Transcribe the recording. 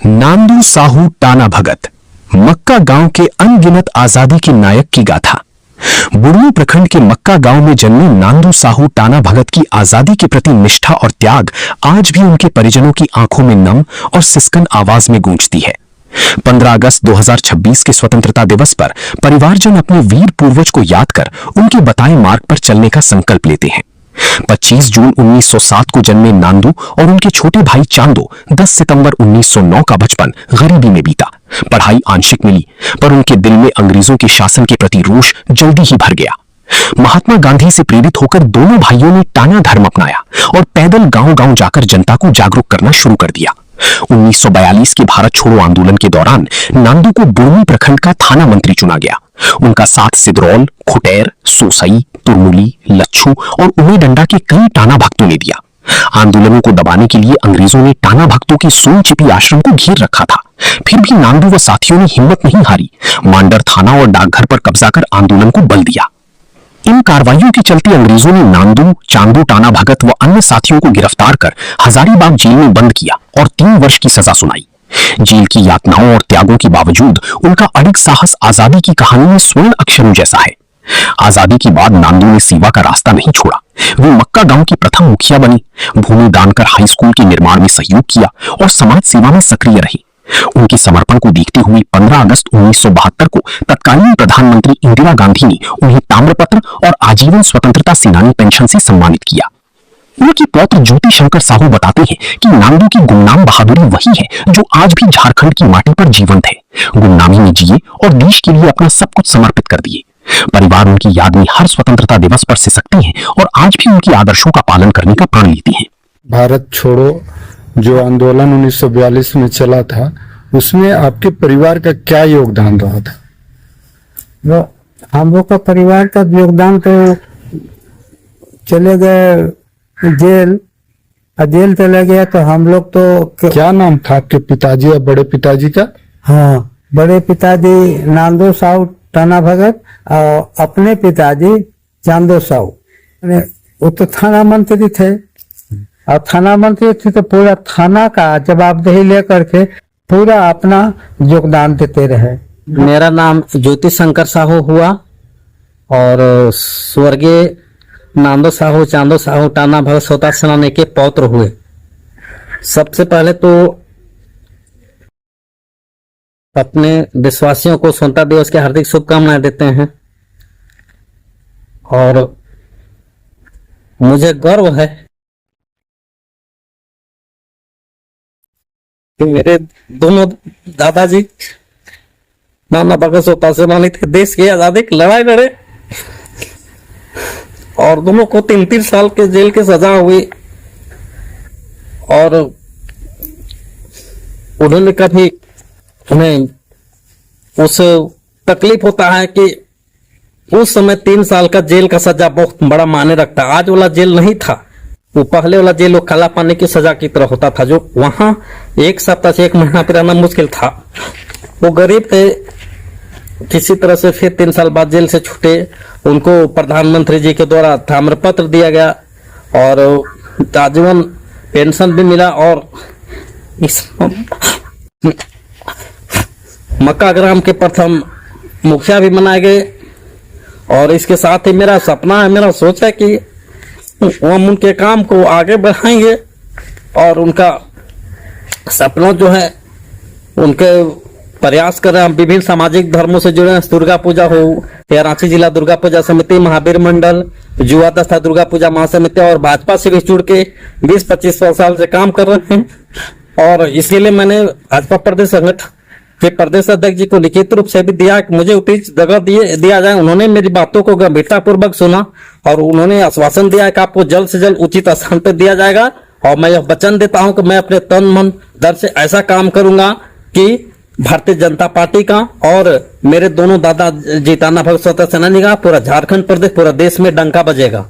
नांदू साहू टाना भगत, मक्का गांव के अनगिनत आजादी के नायक की गाथा। बुढ़नी प्रखंड के मक्का गांव में जन्मे नांदू साहू टाना भगत की आजादी के प्रति निष्ठा और त्याग आज भी उनके परिजनों की आंखों में नम और सिसकन आवाज में गूंजती है। 15 अगस्त 2026 के स्वतंत्रता दिवस पर परिवारजन अपने वीर पूर्वज को याद कर उनके बताए मार्ग पर चलने का संकल्प लेते हैं। 25 जून 1907 को जन्मे नांदू और उनके छोटे भाई चांदो 10 सितंबर 1909 का बचपन गरीबी में बीता। पढ़ाई आंशिक मिली, पर उनके दिल में अंग्रेजों के शासन के प्रति रोष जल्दी ही भर गया। महात्मा गांधी से प्रेरित होकर दोनों भाइयों ने टाना धर्म अपनाया और पैदल गांव-गांव जाकर जनता को जागरूक करना शुरू कर दिया। 1942 के भारत छोड़ो आंदोलन के दौरान नांदू को बुढ़नी प्रखंड का थाना मंत्री चुना गया। उनका साथ सिदरौल, खुटेर, सोसई, तुरमुली, लच्छू और उमे डंडा के कई टाना भक्तों ने दिया। आंदोलनों को दबाने के लिए अंग्रेजों ने टाना भक्तों के सोन चिपी आश्रम को घेर रखा था। फिर भी नांदू व साथियों ने हिम्मत नहीं हारी। मांडर थाना और डाकघर पर कब्जा कर आंदोलन को बल दिया। इन कार्रवाइयों के चलते अंग्रेजों ने नांदू, चांदू टाना भगत व अन्य साथियों को गिरफ्तार कर हजारीबाग जेल में बंद किया और 3 वर्ष की सजा सुनाई। जेल की यातनाओं और त्यागों के बावजूद उनका अडिग साहस आजादी की कहानी में स्वर्ण अक्षरों जैसा है। आजादी के बाद नांदू ने सेवा का रास्ता नहीं छोड़ा। वे मक्का गांव की प्रथम मुखिया बनी, भूमि दान कर हाई स्कूल के निर्माण में सहयोग किया और समाज सेवा में सक्रिय रही। उनके समर्पण को देखते हुए 15 अगस्त 1972 को तत्कालीन प्रधानमंत्री इंदिरा गांधी ने उन्हें ताम्रपत्र और आजीवन स्वतंत्रता सेनानी पेंशन से सम्मानित किया। उनके पौत्र ज्योति शंकर साहू बताते हैं कि नांदू की गुमनाम बहादुरी वही है जो आज भी झारखंड की माटी पर जीवंत है। गुमनामी में जिए और देश के लिए अपना सब कुछ समर्पित कर दिए। परिवार उनकी याद में हर स्वतंत्रता दिवस पर सिसकते हैं और आज भी उनके आदर्शों का पालन करने का प्रण लेते हैं। भारत छोड़ो जो आंदोलन 1942 में चला था, उसमें आपके परिवार का क्या योगदान रहा था? हम लोग का परिवार का योगदान तो चले गए जेल चले गया तो हम लोग तो क्या नाम था आपके पिताजी और बड़े पिताजी का? हाँ, बड़े पिताजी नांदू साहू टाना भगत और अपने पिताजी चांदो साहू। वो तो थाना मंत्री थे और थाना मंत्री थे तो पूरा थाना का जवाबदेही लेकर के पूरा अपना योगदान देते रहे। मेरा नाम ज्योति शंकर साहू हुआ और स्वर्गीय नांदो साहू, चांदो साहू टाना भगत स्वतंत्रता सेनानी के पौत्र हुए। सबसे पहले तो अपने देशवासियों को स्वतंत्रता दिवस की हार्दिक शुभकामनाएं देते हैं और मुझे गर्व है कि मेरे दोनों दादाजी नाना भगत स्वतंत्रता सेनानी थे, देश की आजादी की लड़ाई लड़े और दोनों को 3-3 साल के जेल की सजा हुई और उन्होंने कभी उन्हें उस तकलीफ होता है कि उस समय 3 साल का जेल का सजा बहुत बड़ा मायने रखता। आज वाला जेल नहीं था, वो पहले वाला जेल वो काला पानी की सजा की तरह होता था, जो वहां 1 सप्ताह से 1 महीना पे रहना मुश्किल था। वो गरीब थे, किसी तरह से फिर 3 साल बाद जेल से छूटे। उनको प्रधानमंत्री जी के द्वारा ताम्रपत्र दिया गया और आजीवन पेंशन भी मिला और इस मक्का ग्राम के प्रथम मुखिया भी बनाए गए। और इसके साथ ही मेरा सपना है, मेरा सोच है कि हम उनके काम को आगे बढ़ाएंगे और उनका सपना जो है उनके प्रयास कर रहे हैं। हम विभिन्न सामाजिक धर्मों से जुड़े हैं, दुर्गा पूजा हो या रांची जिला दुर्गा पूजा समिति, महावीर मंडल, युवा दस्ता दुर्गा पूजा महासमिति और भाजपा से भी जुड़ के 20-25 साल से काम कर रहे हैं। और इसीलिए मैंने भाजपा प्रदेश संगठन के प्रदेश अध्यक्ष जी को लिखित रूप से भी दिया कि मुझे उचित जगह दिया जाए। उन्होंने मेरी बातों को गंभीरता पूर्वक सुना और उन्होंने आश्वासन दिया कि आपको जल्द से जल्द उचित स्थान पर दिया जाएगा। और मैं यह वचन देता हूं कि मैं अपने तन मन धन से ऐसा काम करूंगा कि भारतीय जनता पार्टी का और मेरे दोनों दादा जी टाना भगत स्वतंत्रता सेनानी का पूरा झारखंड प्रदेश, पूरा देश में डंका बजेगा।